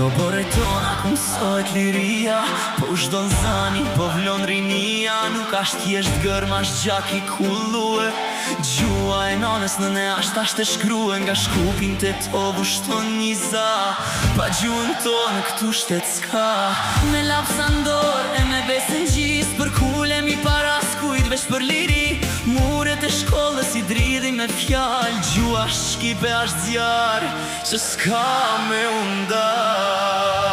Jo bore tona ku mësojt liria, po u shdon zani, po vlon rinia. Nuk ashtë thjesht gërma, ashtë gjak i kullue. Gjua e nanës në ne ashtë e shkrue. Nga shkupin të tovu shton një za. Pa gjuën tonë këtu shtet s'ka. Me lapsa ndor e me besën gjis, për kulem i paras kujt vesh për liri. Muret e shkollës i dridhi me fjall. Gjua është shkipe ashtë zjarë që s'ka me unda.